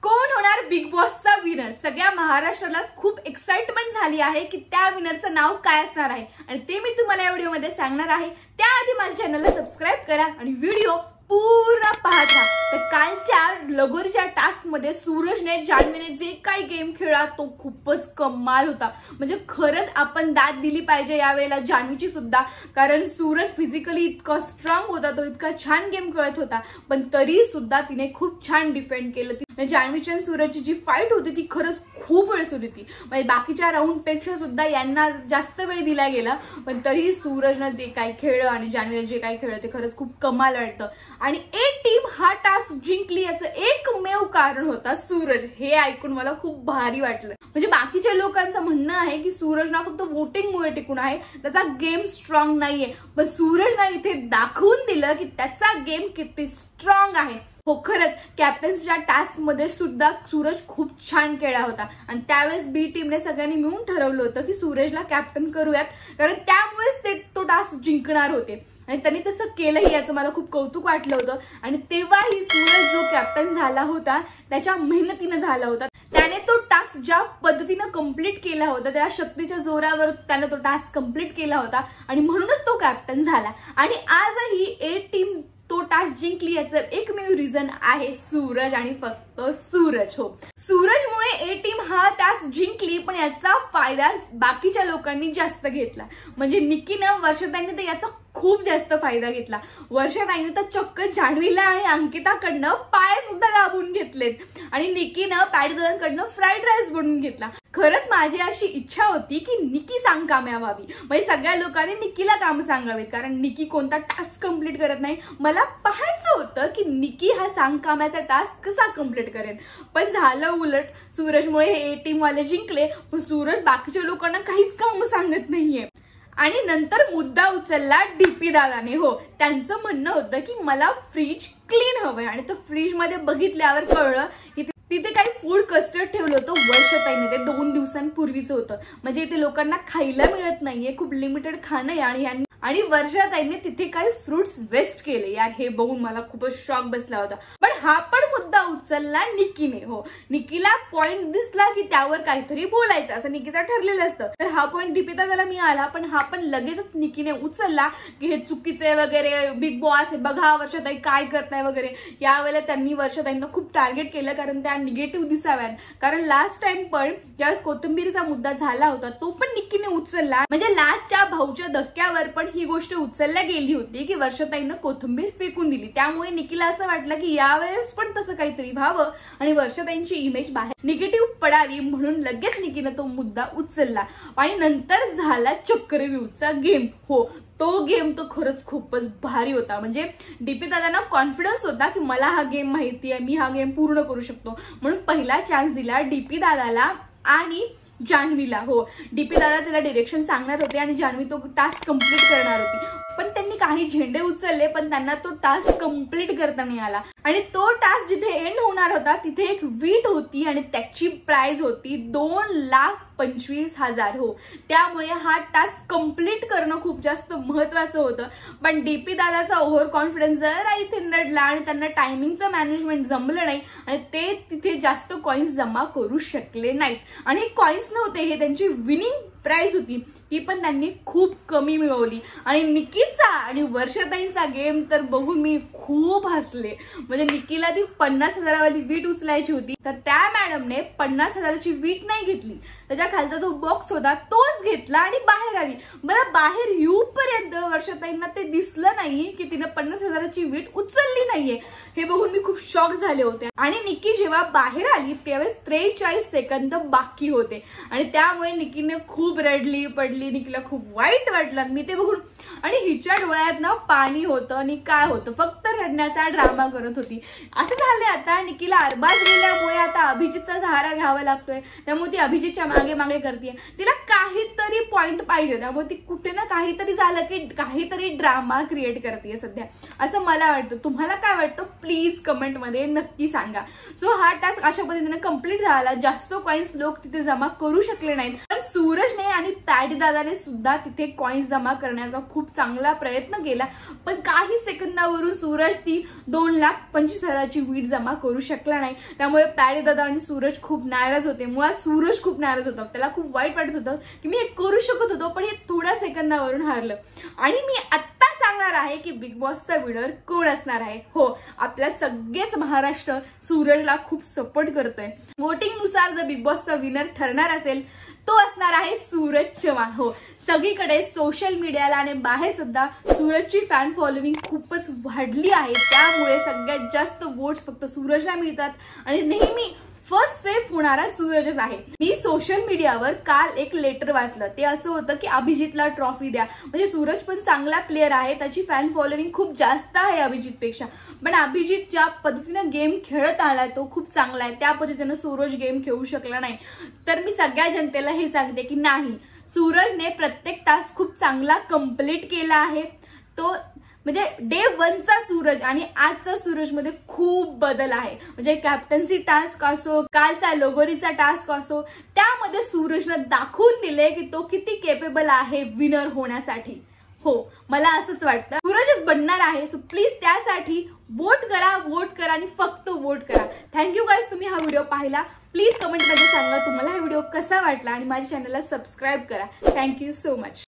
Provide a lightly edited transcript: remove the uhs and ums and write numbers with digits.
कोण होणार big बॉसचा winner? सगळ्या महाराष्ट्राला खूप एक्साइटमेंट झाली आहे की त्या विनरचं नाव काय असणार आहे आणि ते मी तुम्हाला या व्हिडिओमध्ये सांगणार आहे। त्याआधी माझ्या चॅनलला सबस्क्राइब करा आणि व्हिडिओ पूर्ण पाहत राहा। तर कालच्या लगोरीच्या टास्क मध्ये सूरजने जान्हवीने जे काही गेम खेळला तो खूपच कमाल होता। म्हणजे खरंच आपण दाद दिली पाहिजे यावेळेला जान्हवीची सुद्धा, कारण सूरज फिजिकली इतका स्ट्रॉंग होता, तो इतका छान गेम खेळत होता, पण तरी सुद्धा तिने खूप छान डिफेंड केलं। जान्हवीची आणि सूरजची जी फाईट होती ती खरंच खूप वेळ सुरू होती। म्हणजे बाकीच्या राऊंड पेक्षा सुद्धा यांना जास्त वेळ दिला गेला, पण तरी सूरजने जे काही खेळलं आणि जान्हवीने जे काही खेळलं ते खरंच खूप कमाल वाटतं। आणि एक टीम हा टास्क जिंकली याचं एकमेव कारण होता सूरज। हे ऐकून मला खूप भारी वाटलं। म्हणजे बाकीच्या लोकांचं म्हणणं आहे की सूरजना फक्त वोटिंगमुळे टिकून आहे, त्याचा गेम स्ट्रॉंग नाहीये, पण सूरजने इथे दाखवून दिलं की त्याचा गेम किती स्ट्रॉंग आहे। हो, खरंच कॅप्टन्सच्या टास्क मध्ये सुद्धा सूरज खूप छान खेळला होता आणि त्यावेळेस बी टीमने सगळ्यांनी मिळून ठरवलं होतं की सूरजला कॅप्टन करूयात, कारण त्यामुळेच ते तो टास्क जिंकणार होते आणि त्यांनी तसं केलंही, याचं मला खूप कौतुक वाटलं होतं। आणि तेव्हाही सूरज जो कॅप्टन झाला होता त्याच्या मेहनतीने झाला होता, त्याने तो टास्क ज्या पद्धतीने कंप्लीट केला होता, त्या शक्तीच्या जोरावर त्याने तो टास्क कंप्लीट केला होता आणि म्हणूनच तो कॅप्टन झाला। आणि आजही ए टीम तो टास्क जिंकली याचं एकमेव रिझन आहे सूरज आणि फक्त सूरज। हो, सूरजमुळे ए टीम हा टास्क जिंकली, पण याचा फायदा बाकीच्या लोकांनी जास्त घेतला। म्हणजे निकीनं, वर्षाताईंनी तर याचा खूप जास्त फायदा घेतला। वर्षाताईंनी तर चक्क जान्हवीला आणि अंकिताकडनं पाय सुद्धा दाबून घेतलेत आणि निकीनं पॅडीदादांकडनं फ्राईड राईस बनवून घेतला। खरंच माझी अशी इच्छा होती की निकी सांगकाम्या व्हावी, म्हणजे सगळ्या लोकांनी निकीला काम सांगावीत, कारण निकी कोणता टास्क कंप्लीट करत नाही। मला पाहायचं होतं की निकी हा सांगकाम्याचा टास्क कसा कंप्लीट करेल, पण झालं उलट। सूरजमुळे हे ए टीम वाले जिंकले, पण सूरज बाकीच्या लोकांना काहीच काम सांगत नाहीये। आणि नंतर मुद्दा उचलला डीपी दादाने। हो, त्यांचं म्हणणं होतं की मला फ्रीज क्लीन हवंय आणि तर फ्रीज मध्ये बघितल्यावर कळलं की तिथे काही फूड कस्टर्ड ठेवलं होतं वर्षाताईने, ते 2 दिवसांपूर्वीचं होतं। म्हणजे इथे लोकांना खायला मिळत नाहीये, खूप लिमिटेड खाणं आहे आणि वर्षाताईने तिथे काही फ्रुट्स वेस्ट केले। यार, हे बघून मला खूपच शॉक बसला होता। पण हा पण मुद्दा उचलला निकीने। हो, निकीला पॉइंट दिसला की त्यावर काहीतरी बोलायचं असं निकीचं ठरलेलं असतं, तर हा पॉइंट डीपी दादाला मिळाला, पण हा पण लगेचच निकीने उचलला की हे चुकीचे वगैरे, बिग बॉस हे बघा वर्षाताई काय करताय वगैरे। यावेळेला त्यांनी वर्षाताईंना खूप टार्गेट केलं, कारण त्या निगेटिव्ह दिसाव्यात। कारण लास्ट टाइम पण ज्यावेळेस कोथिंबीरचा मुद्दा झाला होता तो पण निकीने उचलला। म्हणजे लास्टच्या भाऊच्या धक्क्यावर पण ही गोष्ट उचलल्या गेली होती की वर्षाताईनं कोथिंबीर फेकून दिली। त्यामुळे निकीला असं वाटलं की यावेळेस पण तसं काहीतरी व्हावं आणि वर्षाताईंची इमेज बाहेर निगेटिव्ह पडावी, म्हणून लगेच निकीनं तो मुद्दा उचलला आणि नंतर झाला चक्रव्यूहचा गेम। हो, तो गेम तो खरंच खूपच भारी होता। म्हणजे डीपी दादांना कॉन्फिडन्स होता की मला हा गेम माहिती आहे, मी हा गेम पूर्ण करू शकतो, म्हणून पहिला चान्स दिला डीपी दादाला आणि जान्हवीला। हो, डीपी दादा त्याला डिरेक्शन सांगणार होते आणि जान्हवी तो टास्क कंप्लीट करणार होती, पण त्यांनी काही झेंडे उचलले, पण त्यांना तो टास्क कंप्लीट करता नाही आला। आणि तो टास्क जिथे एंड होणार होता तिथे एक वीट होती आणि त्याची प्राइस होती 2,25,000। हो, त्यामुळे हा टास्क कंप्लीट करणं खूप जास्त महत्वाचं होतं। पण डीपी दादाचा ओव्हर कॉन्फिडन्स जरा इथे नडला आणि त्यांना टायमिंगचं मॅनेजमेंट जमलं नाही आणि ते तिथे जास्त कॉइन्स जमा करू शकले नाहीत। आणि कॉइन्स नव्हते, हे त्यांची विनिंग प्राइस होती, ती पण त्यांनी खूप कमी मिळवली। आणि निकीचा आणि वर्षाताईंचा गेम तर बघून मी खूप हसले। म्हणजे निकीला ती 50,000 वाली वीट उचलायची होती, तर त्या मॅडमने 50,000ची वीट नाही घेतली, त्याच्या खालचा जो बॉक्स होता तोच घेतला आणि बाहेर आली। बरं, बाहेर येऊपर्यंत वर्षाताईंना ते दिसलं नाही की तिने 50,000ची वीट उचलली नाहीये। हे बघून मी खूप शॉक झाले होते। आणि निकी जेव्हा बाहेर आली त्यावेळेस 43 सेकंद बाकी होते आणि त्यामुळे निकीने खूप रडली पडली, निकीला खूप वाईट वाटलं मी ते बघून। आणि हिच्या डोळ्यात ना पाणी होतं आणि काय होतं, फक्त रडण्याचा ड्रामा करत होती। असं झालंय आता निकीला अरबाज गेल्यामुळे आता अभिजितचा सहारा घ्यावा लागतोय, त्यामुळे ती अभिजितच्या मागे मागे मागे करते, तिला काहीतरी पॉइंट पाहिजे, त्यामुळे ती कुठे ना काहीतरी झालं की काहीतरी ड्रामा क्रिएट करते सध्या, असं मला वाटतं. तुम्हाला काय वाटतं प्लीज कमेंट मध्ये नक्की सांगा. सो हा टास्क अशा पद्धतीने कंप्लीट झाला. जास्त कॉइन्स लोक तिथे जमा करू शकले नाहीत, पण सूरजने आणि पॅडी दादाने सुद्धा तिथे कॉइन्स जमा करण्याचा खूप चांगला प्रयत्न केला, पण काही सेकंदावरून सूरज ती 2,25,000ची वीट जमा करू शकला नाही. त्यामुळे पॅडी दादा आणि सूरज खूप नाराज होते. मुळात सूरज खूप नाराज होता, त्याला खूप वाईट वाटत होतं की मी हे करू शकत होतो पण हे थोड्या सेकंदावरून हारलं. आणि मी आता सांगणार आहे की बिग बॉसचा विनर कोण असणार आहे. हो, आपल्या सगळेच महाराष्ट्र सूरजला खूप सपोर्ट करतोय. वोटिंग नुसार जर बिग बॉसचा विनर ठरणार असेल तो असणार आहे सूरज चव्हाण. हो, सगळीकडे सोशल मीडियाला आणि बाहेर सुद्धा सूरजची फॅन फॉलोइंग खूपच वाढली आहे. त्यामुळे सगळ्यात जास्त वोट्स फक्त सूरजला मिळतात आणि नेहमी फर्स्ट सेफ होणारा सूरजच आहे. मी सोशल मीडियावर काल एक लेटर वाचलं, ते असं होतं की अभिजितला ट्रॉफी द्या. म्हणजे सूरज पण चांगला प्लेअर आहे, त्याची फॅन फॉलोइंग खूप जास्त आहे अभिजितपेक्षा, पण अभिजित ज्या पद्धतीने गेम खेळत आला तो खूप चांगला आहे, त्या पद्धतीने सूरज गेम खेळू शकला नाही. तर मी सगळ्या जनतेला हे सांगते की नाही, सूरजने प्रत्येक टास्क खूप चांगला कंप्लीट केला आहे. तो म्हणजे डे 1चा सूरज आणि आजचा सूरज मध्ये खूप बदल आहे. म्हणजे कॅप्टन्सी टास्क असो, कालचा लगोरीचा टास्क असो, त्यामध्ये सूरजने दाखवून दिले की तो किती केपेबल आहे विनर होण्यासाठी. हो, मला असंच वाटतं सूरजच बनणार आहे. सो प्लीज त्यासाठी वोट करा आणि फक्त वोट करा. थँक्यू गाईज, तुम्ही हा व्हिडिओ पाहिला. प्लीज कमेंट मध्ये सांगा तुम्हाला हा व्हिडिओ कसा वाटला आणि माझ्या चॅनलला सबस्क्राईब करा. Thank you so much.